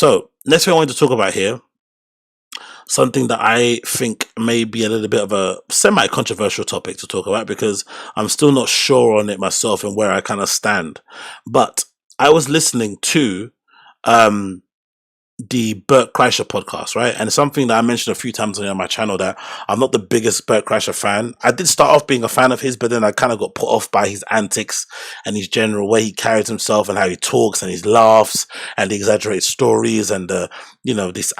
So next thing I wanted to talk about here, something that I think may be a little bit of a semi-controversial topic to talk about because I'm still not sure on it myself and where I kind of stand. But I was listening to um the Bert Kreischer podcast, right? And it's something that I mentioned a few times on my channel that I'm not the biggest Bert Kreischer fan. I did start off being a fan of his, but then I kind of got put off by his antics and his general way he carries himself and how he talks and his laughs and the exaggerated stories and this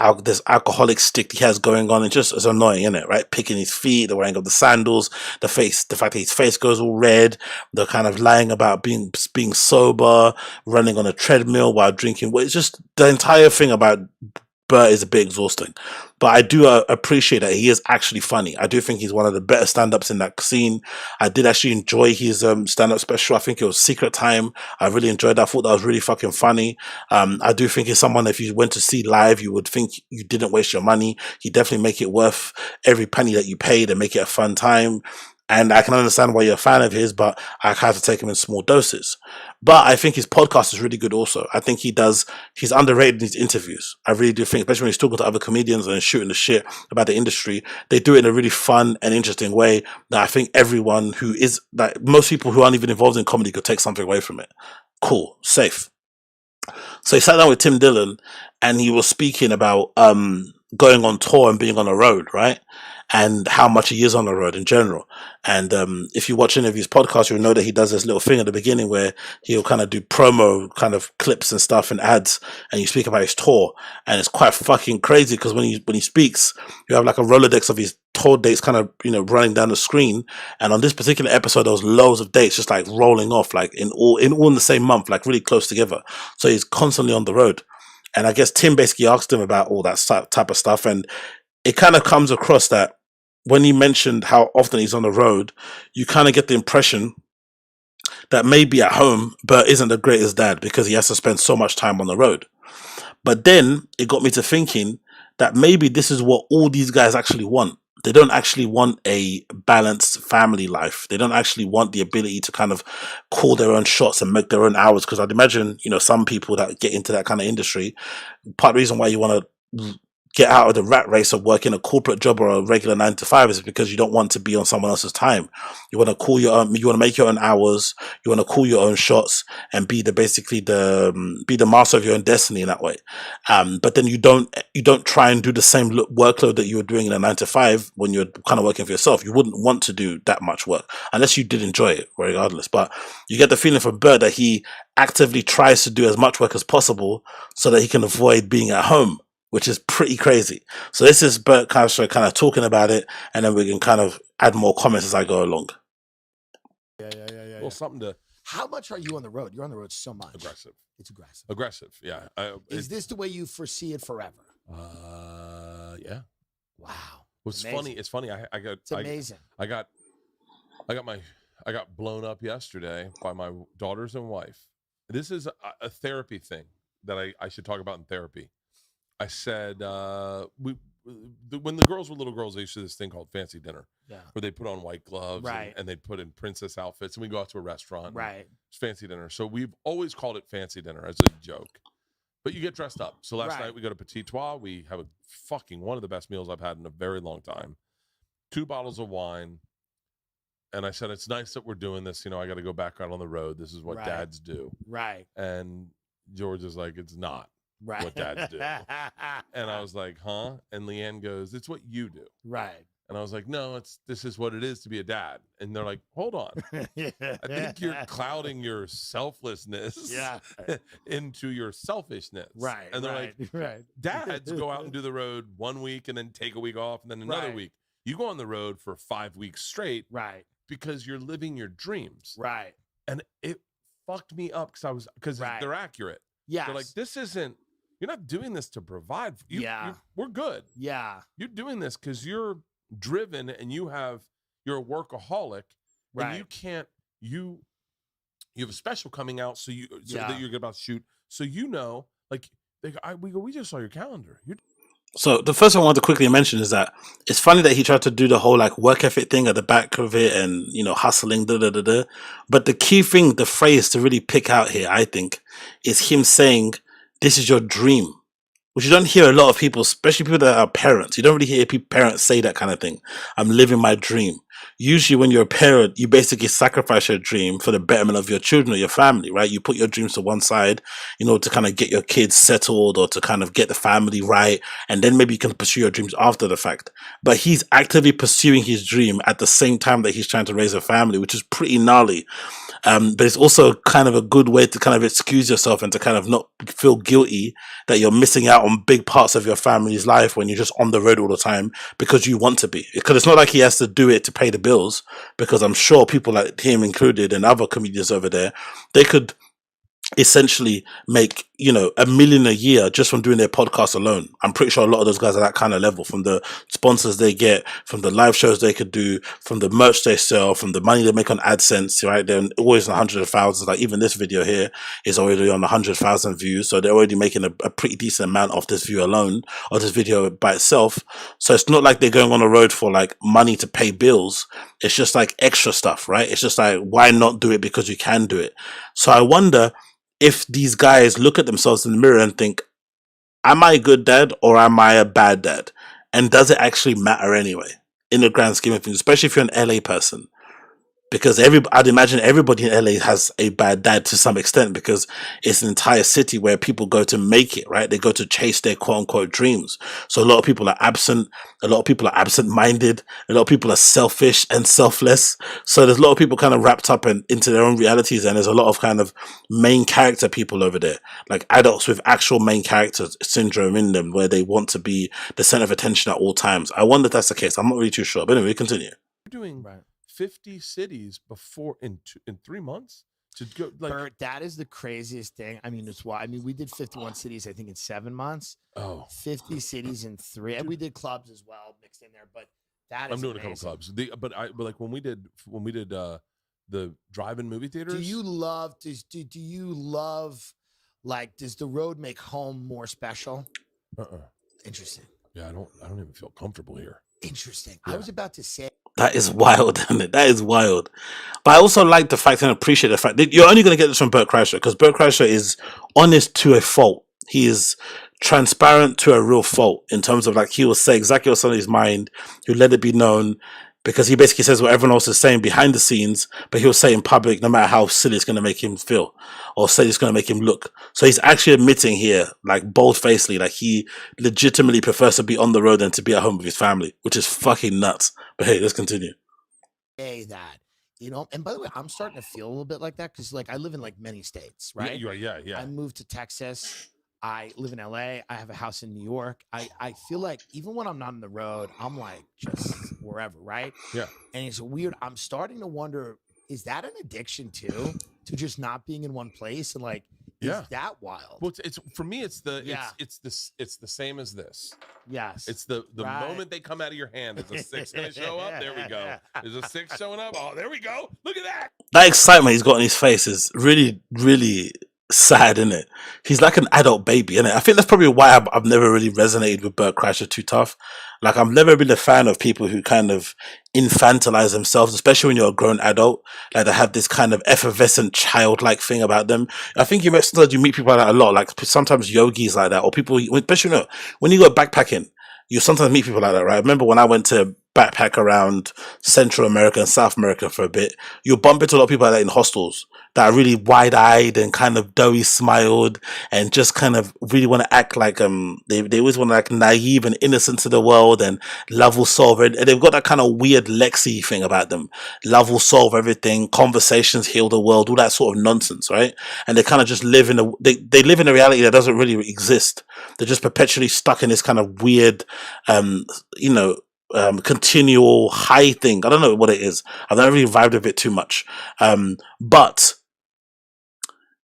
alcoholic stick he has going on. It's just it's annoying, isn't it? Right? Picking his feet, the wearing of the sandals, the fact that his face goes all red, the kind of lying about being sober, running on a treadmill while drinking. Well, it's just the entire thing about Bert is a bit exhausting, but I do appreciate that he is actually funny. I do think he's one of the better stand-ups in that scene. I did actually enjoy his stand-up special. I think it was Secret Time. I really enjoyed that. I thought that was really fucking funny. I do think he's someone, if you went to see live, you would think you didn't waste your money. He definitely make it worth every penny that you paid and make it a fun time. And I can understand why you're a fan of his, but I have to take him in small doses. But I think his podcast is really good also. I think he's underrated in his interviews. I really do think, especially when he's talking to other comedians and shooting the shit about the industry, they do it in a really fun and interesting way that I think most people who aren't even involved in comedy could take something away from it. Cool, safe. So he sat down with Tim Dillon and he was speaking about going on tour and being on the road, right? And how much he is on the road in general. And if you watch any of his podcasts, you'll know that he does this little thing at the beginning where he'll kind of do promo kind of clips and stuff and ads, and you speak about his tour. And it's quite fucking crazy because when he speaks, you have like a Rolodex of his tour dates kind of, running down the screen. And on this particular episode, there was loads of dates just like rolling off, like in all in the same month, like really close together. So he's constantly on the road. And I guess Tim basically asked him about all that type of stuff. And it kind of comes across that when he mentioned how often he's on the road, you kind of get the impression that maybe at home, Bert isn't the greatest dad because he has to spend so much time on the road. But then it got me to thinking that maybe this is what all these guys actually want. They don't actually want a balanced family life. They don't actually want the ability to kind of call their own shots and make their own hours. Because I'd imagine, some people that get into that kind of industry, part of the reason why you want to get out of the rat race of working a corporate job or a regular 9 to 5 is because you don't want to be on someone else's time. You want to call you want to make your own hours. You want to call your own shots and be the master of your own destiny in that way. But then you don't try and do the same workload that you were doing in a 9 to 5 when you're kind of working for yourself. You wouldn't want to do that much work unless you did enjoy it, regardless. But you get the feeling from Bert that he actively tries to do as much work as possible so that he can avoid being at home, which is pretty crazy. So this is Bert Kreischer kind of talking about it, and then we can kind of add more comments as I go along. Yeah. Well, something to... How much are you on the road? You're on the road so much. Aggressive. It's aggressive. Aggressive, yeah. Is this the way you foresee it forever? Yeah. Wow. What's funny? It's funny. It's amazing. I got blown up yesterday by my daughters and wife. This is a therapy thing that I should talk about in therapy. I said, when the girls were little girls, they used to do this thing called fancy dinner, where they put on white gloves and they'd put in princess outfits, and we go out to a restaurant. Right. It's fancy dinner. So we've always called it fancy dinner as a joke, but you get dressed up. So last night we go to Petit Trois. We have one of the best meals I've had in a very long time. 2 bottles of wine. And I said, it's nice that we're doing this. I got to go back out on the road. This is what dads do. Right. And George is like, it's not. Right. What dads do. And I was like, huh? And Leanne goes, it's what you do. Right. And I was like, no, this is what it is to be a dad. And they're like, hold on. I think you're clouding your selflessness into your selfishness. Right. And they're like, dads go out and do the road 1 week and then take a week off and then another week. You go on the road for 5 weeks straight. Right. Because you're living your dreams. Right. And it fucked me up because they're accurate. Yeah. They're like, you're not doing this to provide. We're good. Yeah. You're doing this because you're driven and you're a workaholic. Right. And you can't, you have a special coming out that you're about to shoot. So we just saw your calendar. So the first thing I want to quickly mention is that it's funny that he tried to do the whole like work ethic thing at the back of it and, hustling, But the key thing, the phrase to really pick out here, I think, is him saying, this is your dream. which you don't hear a lot of people, especially people that are parents. You don't really hear parents say that kind of thing. I'm living my dream. Usually when you're a parent, you basically sacrifice your dream for the betterment of your children or your family, right? You put your dreams to one side, you know, to kind of get your kids settled or to kind of get the family right. And then maybe you can pursue your dreams after the fact. But he's actively pursuing his dream at the same time that he's trying to raise a family, which is pretty gnarly. But it's also kind of a good way to kind of excuse yourself and to kind of not feel guilty that you're missing out on big parts of your family's life when you're just on the road all the time because you want to be. Because it's not like he has to do it to pay the bills, because I'm sure people like him included and other comedians over there, they could essentially make, you know, $1 million a year just from doing their podcast alone. I'm pretty sure a lot of those guys are that kind of level, from the sponsors they get, from the live shows they could do, from the merch they sell, from the money they make on AdSense, right? They're always in hundreds of thousands. Like even this video here is already on 100,000 views. So they're already making a pretty decent amount off this view alone, or this video by itself. So it's not like they're going on the road for like money to pay bills. It's just like extra stuff, right? It's just like, why not do it because you can do it? So I wonder if these guys look at themselves in the mirror and think, am I a good dad or am I a bad dad? And does it actually matter anyway, in the grand scheme of things, especially if you're an LA person? Because I'd imagine everybody in LA has a bad dad to some extent, because it's an entire city where people go to make it, right? They go to chase their quote unquote dreams. So a lot of people are absent. A lot of people are absent-minded. A lot of people are selfish and selfless. So there's a lot of people kind of wrapped up into their own realities. And there's a lot of kind of main character people over there, like adults with actual main character syndrome in them, where they want to be the center of attention at all times. I wonder if that's the case. I'm not really too sure. But anyway, continue. You're doing 50 cities before in 3 months to go, like, Bert, that is the craziest thing. I mean, it's why. I mean, we did 51 cities, I think, in 7 months. 50 cities in 3, and we did clubs as well mixed in there. But that is I'm doing amazing. a couple clubs. But like when we did the drive-in movie theaters. Do you love? Do you love? Like, does the road make home more special? Interesting. Yeah, I don't even feel comfortable here. Interesting. Yeah. I was about to say. That is wild, isn't it? That is wild. But I also like the fact and appreciate the fact that you're only going to get this from Bert Kreischer, because Bert Kreischer is honest to a fault. He is transparent to a real fault, in terms of like, he will say exactly what's on his mind. He'll let it be known, because he basically says what everyone else is saying behind the scenes, but he'll say in public, no matter how silly it's going to make him feel or silly it's going to make him look. So he's actually admitting here, like bold-facedly, like he legitimately prefers to be on the road than to be at home with his family, which is fucking nuts. But hey, let's continue. Say that, you know, and by the way, I'm starting to feel a little bit like that, because like I live in like many states, right? Yeah. I moved to Texas. I live in LA. I have a house in New York. I feel like even when I'm not on the road, I'm like just wherever, right? Yeah. And it's weird. I'm starting to wonder, is that an addiction too, to just not being in one place? And like, is that wild? Well, it's for me, it's the same as this. Yes. It's the moment they come out of your hand. Is a 6 going to show up? There we go. Is a 6 showing up? Oh, there we go. Look at that. That excitement he's got on his face is really, really sad, isn't it? He's like an adult baby, isn't it? I think that's probably why I've never really resonated with Bert Kreischer too tough. Like, I've never been a fan of people who kind of infantilize themselves, especially when you're a grown adult. Like, they have this kind of effervescent childlike thing about them. I think you meet people like that a lot. Like, sometimes yogis like that, or people, especially, you know, when you go backpacking, you sometimes meet people like that, right? I remember when I went to backpack around Central America and South America for a bit, you'll bump into a lot of people like that in hostels that are really wide-eyed and kind of doughy smiled and just kind of really want to act like they always want to act naive and innocent to the world and love will solve it. And they've got that kind of weird Lexi thing about them. Love will solve everything, conversations heal the world, all that sort of nonsense, right? And they kind of just live in they live in a reality that doesn't really exist. They're just perpetually stuck in this kind of weird continual high thing. I don't know what it is. I've never really vibed with it too much. But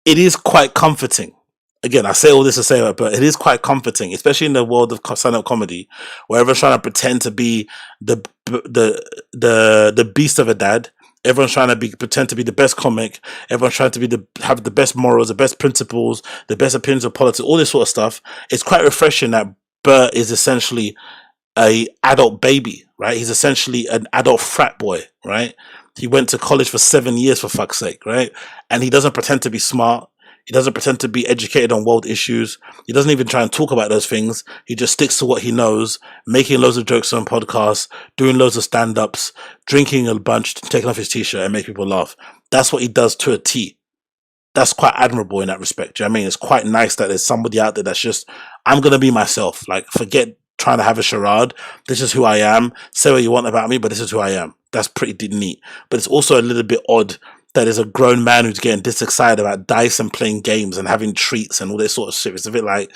it is quite comforting. Again, I say all this to say that, but it is quite comforting, especially in the world of stand-up comedy, where everyone's trying to pretend to be the beast of a dad. Everyone's trying to pretend to be the best comic. Everyone's trying to have the best morals, the best principles, the best opinions of politics, all this sort of stuff. It's quite refreshing that Bert is essentially a adult baby, right? He's essentially an adult frat boy, right? He went to college for 7 years, for fuck's sake, right? And he doesn't pretend to be smart. He doesn't pretend to be educated on world issues. He doesn't even try and talk about those things. He just sticks to what he knows, making loads of jokes on podcasts, doing loads of stand-ups, drinking a bunch, taking off his t-shirt and make people laugh. That's what he does to a T. That's quite admirable in that respect. Do you know what I mean? It's quite nice that there's somebody out there that's just, I'm going to be myself. Like, forget trying to have a charade. This is who I am. Say what you want about me, but this is who I am. That's pretty neat. But it's also a little bit odd that there's a grown man who's getting this excited about dice and playing games and having treats and all this sort of shit. It's a bit like,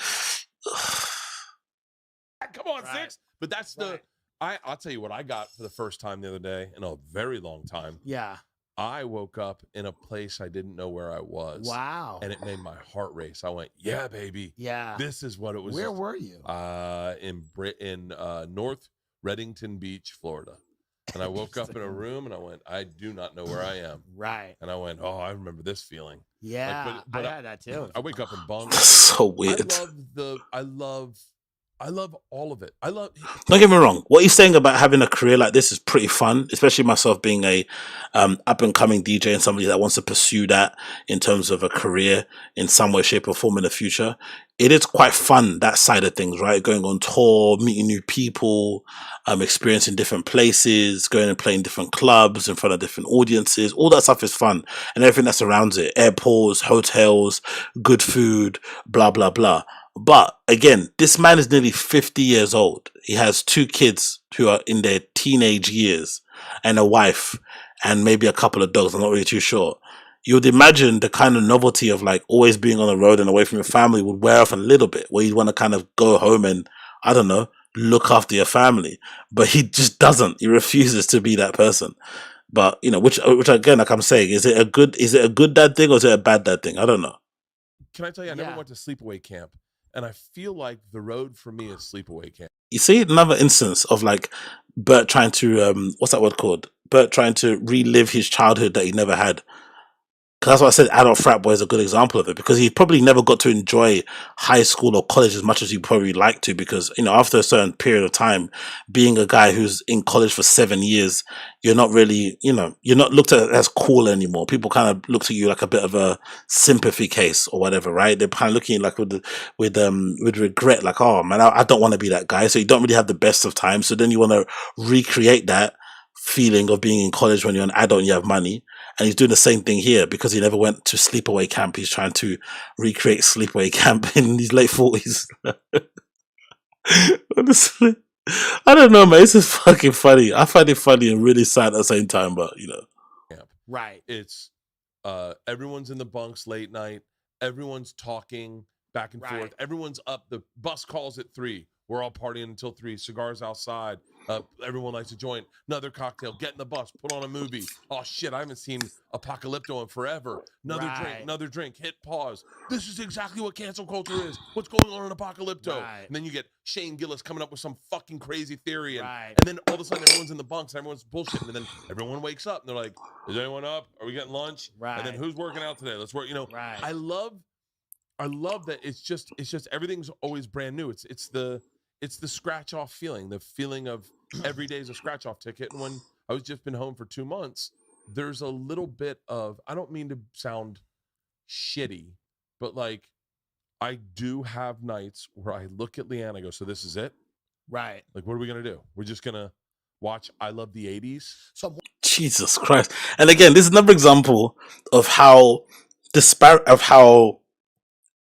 come on, Six. But that's I'll tell you what I got for the first time the other day in a very long time. Yeah. I woke up in a place I didn't know where I was. Wow. And it made my heart race. I went, yeah, baby. Yeah. This is what it was. Where were you? In North Reddington Beach, Florida. And I woke up in a room and I went, I do not know where I am. Right. And I went, oh, I remember this feeling. Yeah. Like, but I had that too. I wake up in bunks. that's so weird. I love all of it. Don't get me wrong. What he's saying about having a career like this is pretty fun, especially myself being a up and coming DJ and somebody that wants to pursue that in terms of a career in some way, shape, or form in the future. It is quite fun, that side of things, right? Going on tour, meeting new people, experiencing different places, going and playing different clubs in front of different audiences. All that stuff is fun, and everything that surrounds it: airports, hotels, good food, blah blah blah. But again, this man is nearly 50 years old. He has 2 kids who are in their teenage years and a wife and maybe a couple of dogs. I'm not really too sure. You would imagine the kind of novelty of like always being on the road and away from your family would wear off a little bit, where you'd want to kind of go home and, I don't know, look after your family. But he just doesn't. He refuses to be that person. But, you know, which again, like I'm saying, is it a good dad thing or is it a bad dad thing? I don't know. Can I tell you, I never went to sleepaway camp. And I feel like the road for me is sleepaway camp. You see another instance of like Bert trying to, what's that word called? Bert trying to relive his childhood that he never had. Because that's why I said adult frat boy is a good example of it, because he probably never got to enjoy high school or college as much as he probably liked to, because, you know, after a certain period of time, being a guy who's in college for 7 years, you're not really, you know, you're not looked at as cool anymore. People kind of look at you like a bit of a sympathy case or whatever, right? They're kind of looking at you like with regret, like, oh man, I don't want to be that guy. So you don't really have the best of times. So then you want to recreate that feeling of being in college when you're an adult and you have money. And he's doing the same thing here because he never went to sleepaway camp. He's trying to recreate sleepaway camp in his late 40s. Honestly, I don't know, man. It's just fucking funny. I find it funny and really sad at the same time, but you know. Right. It's everyone's in the bunks late night. Everyone's talking back and forth. Everyone's up. The bus calls at 3. We're all partying until 3. Cigars outside. Everyone likes a joint. Another cocktail. Get in the bus. Put on a movie. Oh shit! I haven't seen Apocalypto in forever. Another drink. Hit pause. This is exactly what cancel culture is. What's going on in Apocalypto? And then you get Shane Gillis coming up with some fucking crazy theory, and then all of a sudden everyone's in the bunks and everyone's bullshitting, and then everyone wakes up and they're like, "Is anyone up? Are we getting lunch?" And then who's working out today? Let's work. You know, I love that. It's just everything's always brand new. It's the scratch off feeling, the feeling of every day is a scratch off ticket. And when I was just been home for 2 months, there's a little bit of, I don't mean to sound shitty, but like I do have nights where I look at Leanne, I go, so this is it? Right. Like, what are we going to do? We're just going to watch I Love the 80s? Jesus Christ. And again, this is another example of how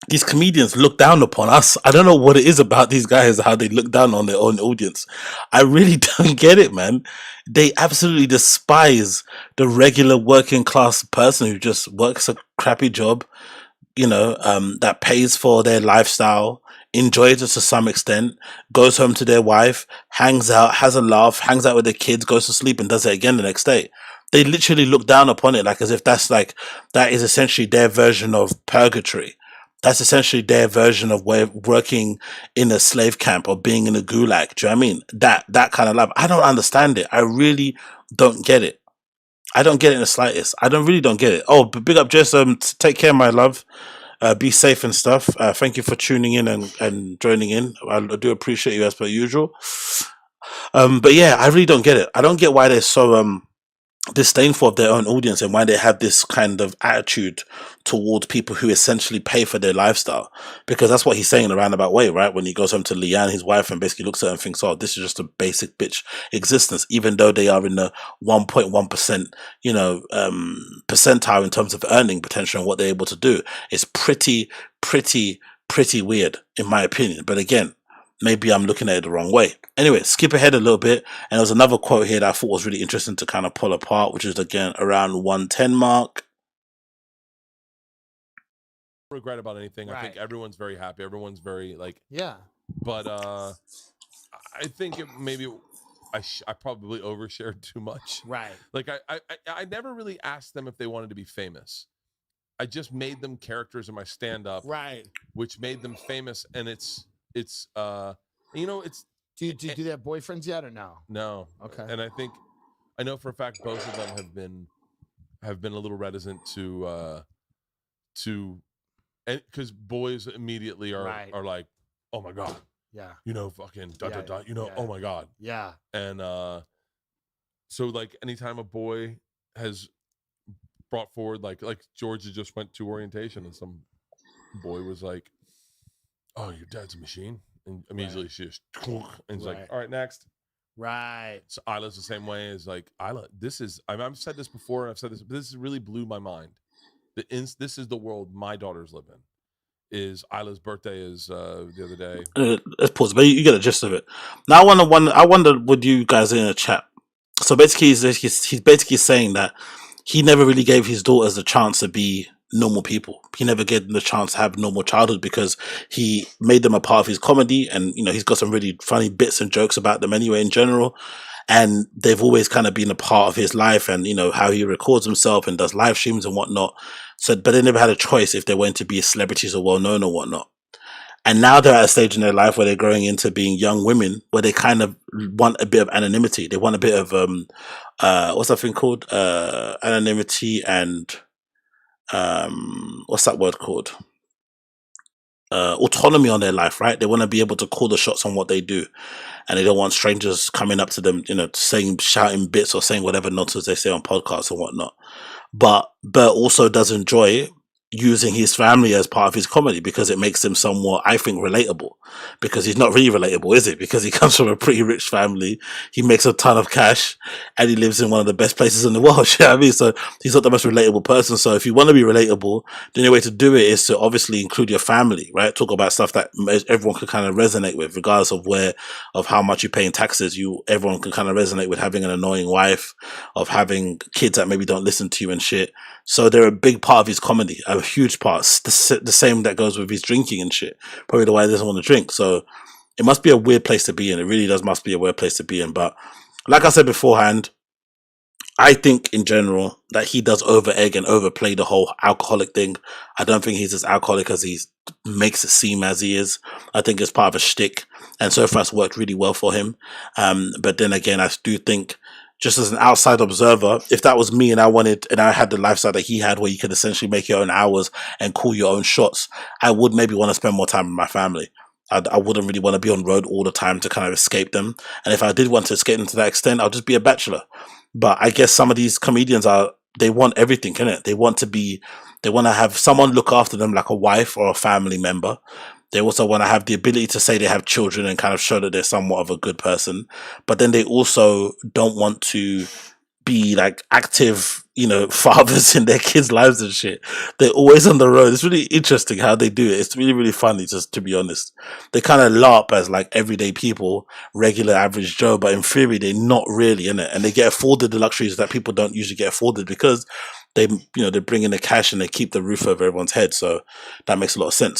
these comedians look down upon us. I don't know what it is about these guys, how they look down on their own audience. I really don't get it, man. They absolutely despise the regular working class person who just works a crappy job, you know, that pays for their lifestyle, enjoys it to some extent, goes home to their wife, hangs out, has a laugh, hangs out with their kids, goes to sleep and does it again the next day. They literally look down upon it like as if that is essentially their version of purgatory. That's essentially their version of working in a slave camp or being in a gulag. Do you know what I mean? That kind of life. I don't understand it. I really don't get it. I don't get it in the slightest. I really don't get it. Oh, but big up, Jess. Take care, my love. Be safe and stuff. Thank you for tuning in and joining in. I do appreciate you as per usual. But yeah, I really don't get it. I don't get why they're so disdainful of their own audience and why they have this kind of attitude towards people who essentially pay for their lifestyle, because that's what he's saying in a roundabout way, right? When he goes home to Leanne, his wife, and basically looks at her and thinks, oh, this is just a basic bitch existence, even though they are in the 1.1%, percentile in terms of earning potential and what they're able to do. It's pretty weird in my opinion. But again, maybe I'm looking at it the wrong way. Anyway, skip ahead a little bit. And there's another quote here that I thought was really interesting to kind of pull apart, which is again around 110 mark. Regret about anything. I think everyone's very happy. Everyone's very but I think I probably overshared too much. Right. Like I never really asked them if they wanted to be famous. I just made them characters in my stand-up, which made them famous. And it's do you they have boyfriends yet or no? No. Okay. And I know for a fact both of them have been a little reticent to because boys immediately are like, oh my God, fucking oh my God, and so like anytime a boy has brought forward like Georgia just went to orientation and some boy was like, oh, your dad's a machine, and immediately she just and he's like, all right, next. Right. So Isla's the same way. Is like, Isla, this is I've said this before and I've said this, but this really blew my mind. This is the world my daughters live in. Is Isla's birthday is the other day. Let's pause, but you get the gist of it. Now I wonder would you guys in a chat. So basically he's basically saying that he never really gave his daughters a chance to be normal people. He never gave them the chance to have normal childhood because he made them a part of his comedy, and he's got some really funny bits and jokes about them anyway in general, and they've always kind of been a part of his life, and how he records himself and does live streams and whatnot. So but they never had a choice if they went to be celebrities or well known or whatnot. And now they're at a stage in their life where they're growing into being young women, where they kind of want a bit of anonymity. They want a bit of what's that thing called? Anonymity and what's that word called? Autonomy on their life, right? They want to be able to call the shots on what they do, and they don't want strangers coming up to them, shouting bits or saying whatever nonsense they say on podcasts and whatnot. But Bert also does enjoy using his family as part of his comedy because it makes him somewhat, I think, relatable. Because he's not really relatable, is it? Because he comes from a pretty rich family, he makes a ton of cash, and he lives in one of the best places in the world. You know what I mean? So he's not the most relatable person. So if you want to be relatable, the only way to do it is to obviously include your family, right? Talk about stuff that everyone can kind of resonate with, regardless of how much you pay in taxes. Everyone can kind of resonate with having an annoying wife, of having kids that maybe don't listen to you and shit. So they're a big part of his comedy, a huge part. The same that goes with his drinking and shit. Probably the why he doesn't want to drink. So it must be a weird place to be in. It really must be a weird place to be in. But like I said beforehand, I think in general that he does over egg and overplay the whole alcoholic thing. I don't think he's as alcoholic as he makes it seem as he is. I think it's part of a shtick, and so far it's worked really well for him. But then again, I do think, just as an outside observer, if that was me and I had the lifestyle that he had where you could essentially make your own hours and call your own shots, I would maybe want to spend more time with my family. I wouldn't really want to be on road all the time to kind of escape them. And if I did want to escape them to that extent, I'll just be a bachelor. But I guess some of these comedians they want everything, innit? They want to have someone look after them like a wife or a family member. They also want to have the ability to say they have children and kind of show that they're somewhat of a good person. But then they also don't want to be like active, fathers in their kids' lives and shit. They're always on the road. It's really interesting how they do it. It's really, really funny, just to be honest. They kind of LARP as like everyday people, regular average Joe, but in theory, they're not really, innit? And they get afforded the luxuries that people don't usually get afforded because they bring in the cash and they keep the roof over everyone's head. So that makes a lot of sense.